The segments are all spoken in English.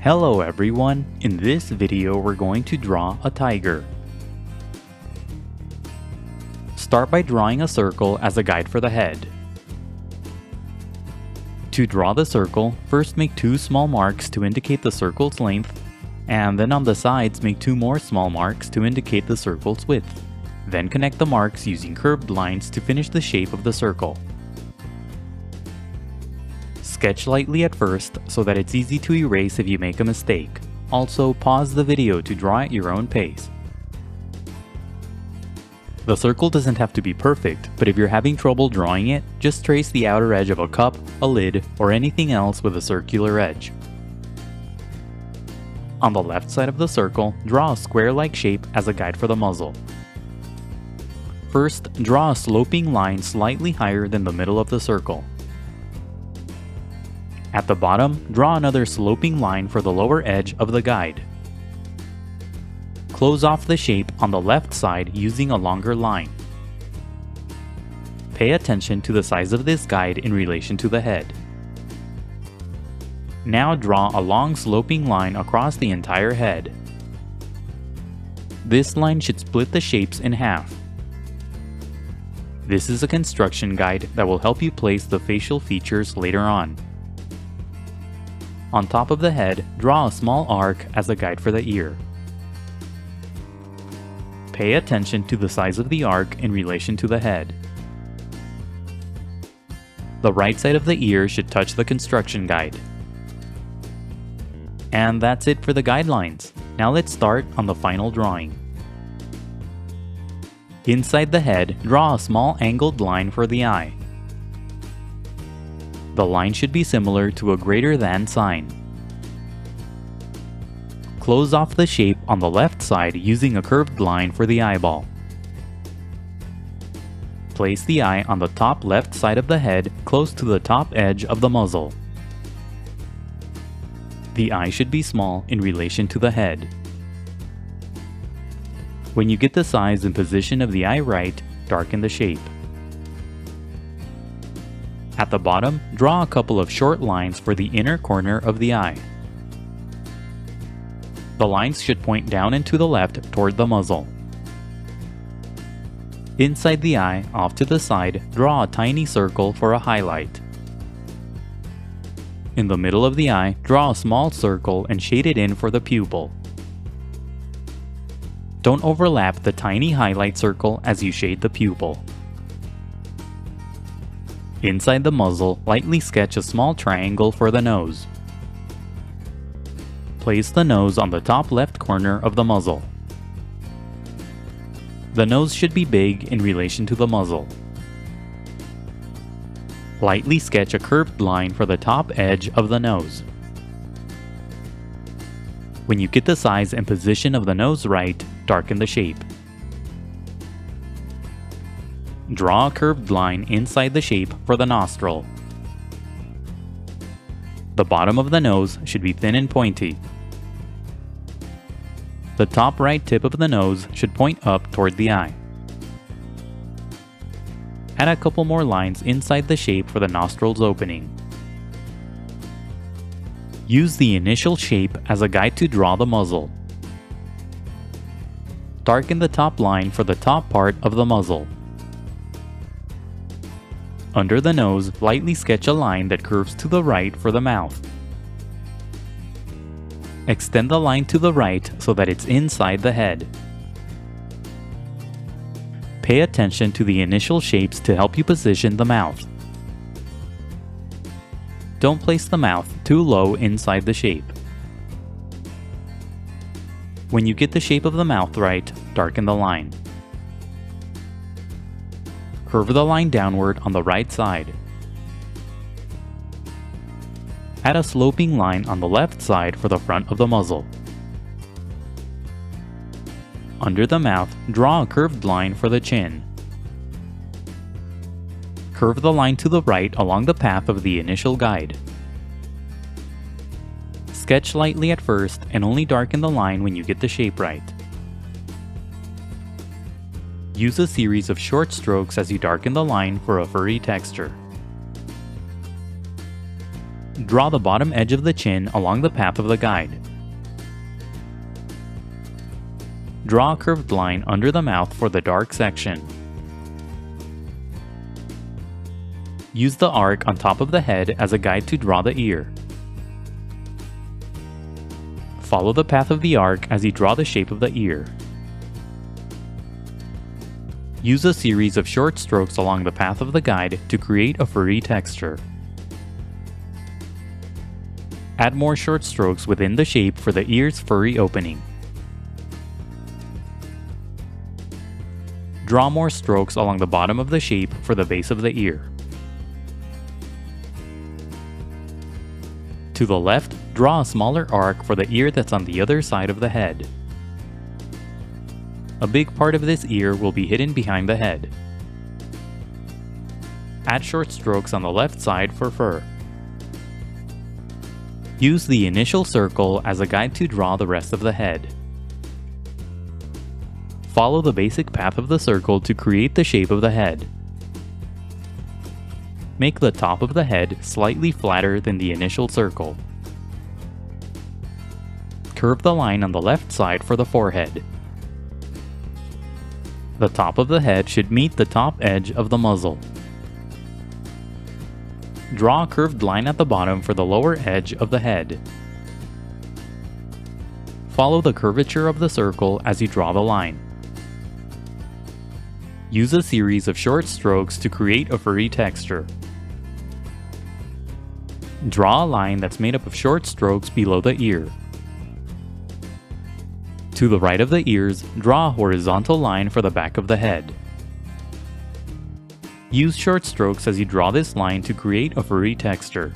Hello everyone, in this video we're going to draw a tiger. Start by drawing a circle as a guide for the head. To draw the circle, first make two small marks to indicate the circle's length, and then on the sides make two more small marks to indicate the circle's width. Then connect the marks using curved lines to finish the shape of the circle. Sketch lightly at first so that it's easy to erase if you make a mistake. Also, pause the video to draw at your own pace. The circle doesn't have to be perfect, but if you're having trouble drawing it, just trace the outer edge of a cup, a lid, or anything else with a circular edge. On the left side of the circle, draw a square-like shape as a guide for the muzzle. First, draw a sloping line slightly higher than the middle of the circle. At the bottom, draw another sloping line for the lower edge of the guide. Close off the shape on the left side using a longer line. Pay attention to the size of this guide in relation to the head. Now draw a long sloping line across the entire head. This line should split the shapes in half. This is a construction guide that will help you place the facial features later on. On top of the head, draw a small arc as a guide for the ear. Pay attention to the size of the arc in relation to the head. The right side of the ear should touch the construction guide. And that's it for the guidelines. Now let's start on the final drawing. Inside the head, draw a small angled line for the eye. The line should be similar to a greater than sign. Close off the shape on the left side using a curved line for the eyeball. Place the eye on the top left side of the head close to the top edge of the muzzle. The eye should be small in relation to the head. When you get the size and position of the eye right, darken the shape. At the bottom, draw a couple of short lines for the inner corner of the eye. The lines should point down and to the left toward the muzzle. Inside the eye, off to the side, draw a tiny circle for a highlight. In the middle of the eye, draw a small circle and shade it in for the pupil. Don't overlap the tiny highlight circle as you shade the pupil. Inside the muzzle, lightly sketch a small triangle for the nose. Place the nose on the top left corner of the muzzle. The nose should be big in relation to the muzzle. Lightly sketch a curved line for the top edge of the nose. When you get the size and position of the nose right, darken the shape. Draw a curved line inside the shape for the nostril. The bottom of the nose should be thin and pointy. The top right tip of the nose should point up toward the eye. Add a couple more lines inside the shape for the nostril's opening. Use the initial shape as a guide to draw the muzzle. Darken the top line for the top part of the muzzle. Under the nose, lightly sketch a line that curves to the right for the mouth. Extend the line to the right so that it's inside the head. Pay attention to the initial shapes to help you position the mouth. Don't place the mouth too low inside the shape. When you get the shape of the mouth right, darken the line. Curve the line downward on the right side. Add a sloping line on the left side for the front of the muzzle. Under the mouth, draw a curved line for the chin. Curve the line to the right along the path of the initial guide. Sketch lightly at first and only darken the line when you get the shape right. Use a series of short strokes as you darken the line for a furry texture. Draw the bottom edge of the chin along the path of the guide. Draw a curved line under the mouth for the dark section. Use the arc on top of the head as a guide to draw the ear. Follow the path of the arc as you draw the shape of the ear. Use a series of short strokes along the path of the guide to create a furry texture. Add more short strokes within the shape for the ear's furry opening. Draw more strokes along the bottom of the shape for the base of the ear. To the left, draw a smaller arc for the ear that's on the other side of the head. A big part of this ear will be hidden behind the head. Add short strokes on the left side for fur. Use the initial circle as a guide to draw the rest of the head. Follow the basic path of the circle to create the shape of the head. Make the top of the head slightly flatter than the initial circle. Curve the line on the left side for the forehead. The top of the head should meet the top edge of the muzzle. Draw a curved line at the bottom for the lower edge of the head. Follow the curvature of the circle as you draw the line. Use a series of short strokes to create a furry texture. Draw a line that's made up of short strokes below the ear. To the right of the ears, draw a horizontal line for the back of the head. Use short strokes as you draw this line to create a furry texture.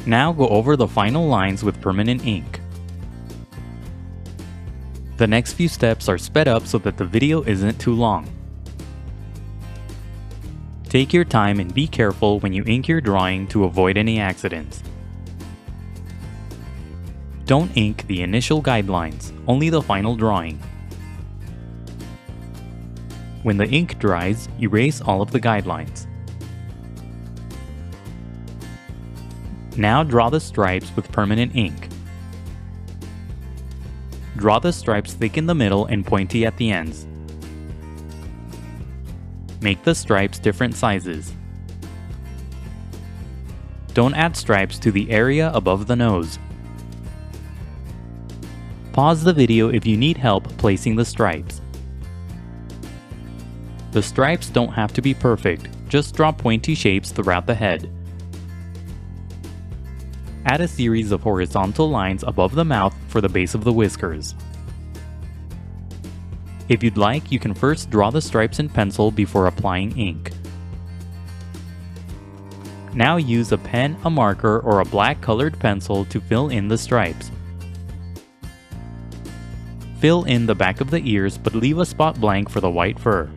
Now go over the final lines with permanent ink. The next few steps are sped up so that the video isn't too long. Take your time and be careful when you ink your drawing to avoid any accidents. Don't ink the initial guidelines, only the final drawing. When the ink dries, erase all of the guidelines. Now draw the stripes with permanent ink. Draw the stripes thick in the middle and pointy at the ends. Make the stripes different sizes. Don't add stripes to the area above the nose. Pause the video if you need help placing the stripes. The stripes don't have to be perfect, just draw pointy shapes throughout the head. Add a series of horizontal lines above the mouth for the base of the whiskers. If you'd like, you can first draw the stripes in pencil before applying ink. Now use a pen, a marker, or a black colored pencil to fill in the stripes. Fill in the back of the ears but leave a spot blank for the white fur.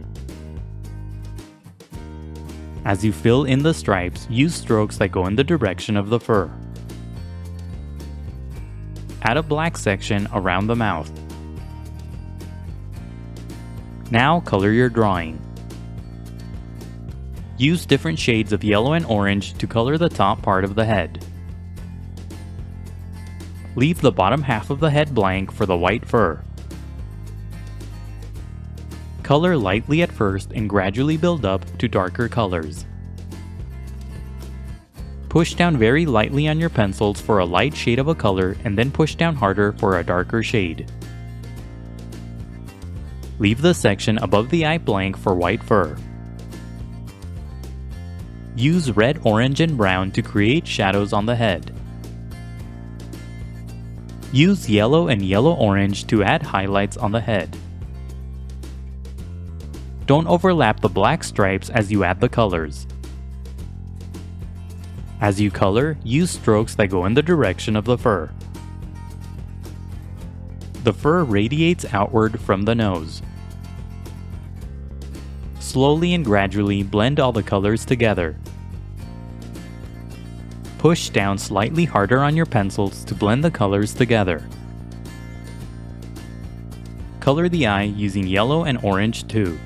As you fill in the stripes, use strokes that go in the direction of the fur. Add a black section around the mouth. Now color your drawing. Use different shades of yellow and orange to color the top part of the head. Leave the bottom half of the head blank for the white fur. Color lightly at first and gradually build up to darker colors. Push down very lightly on your pencils for a light shade of a color and then push down harder for a darker shade. Leave the section above the eye blank for white fur. Use red, orange, and brown to create shadows on the head. Use yellow and yellow-orange to add highlights on the head. Don't overlap the black stripes as you add the colors. As you color, use strokes that go in the direction of the fur. The fur radiates outward from the nose. Slowly and gradually blend all the colors together. Push down slightly harder on your pencils to blend the colors together. Color the eye using yellow and orange too.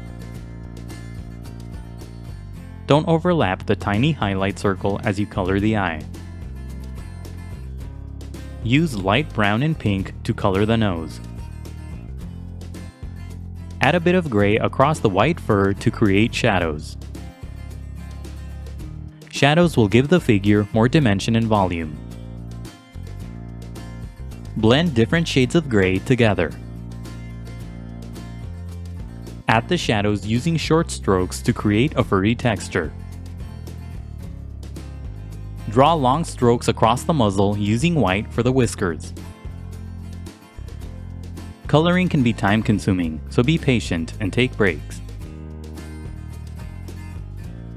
Don't overlap the tiny highlight circle as you color the eye. Use light brown and pink to color the nose. Add a bit of gray across the white fur to create shadows. Shadows will give the figure more dimension and volume. Blend different shades of gray together. Add the shadows using short strokes to create a furry texture. Draw long strokes across the muzzle using white for the whiskers. Coloring can be time-consuming, so be patient and take breaks.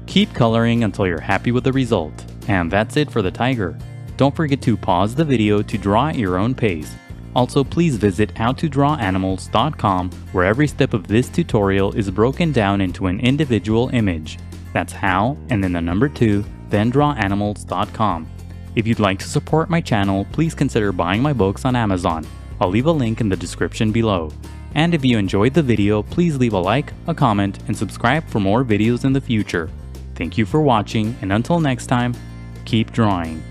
Keep coloring until you're happy with the result. And that's it for the tiger. Don't forget to pause the video to draw at your own pace. Also, please visit howtodrawanimals.com, where every step of this tutorial is broken down into an individual image. That's how, and then the number 2, then drawanimals.com. If you'd like to support my channel, please consider buying my books on Amazon. I'll leave a link in the description below. And if you enjoyed the video, please leave a like, a comment, and subscribe for more videos in the future. Thank you for watching, and until next time, keep drawing.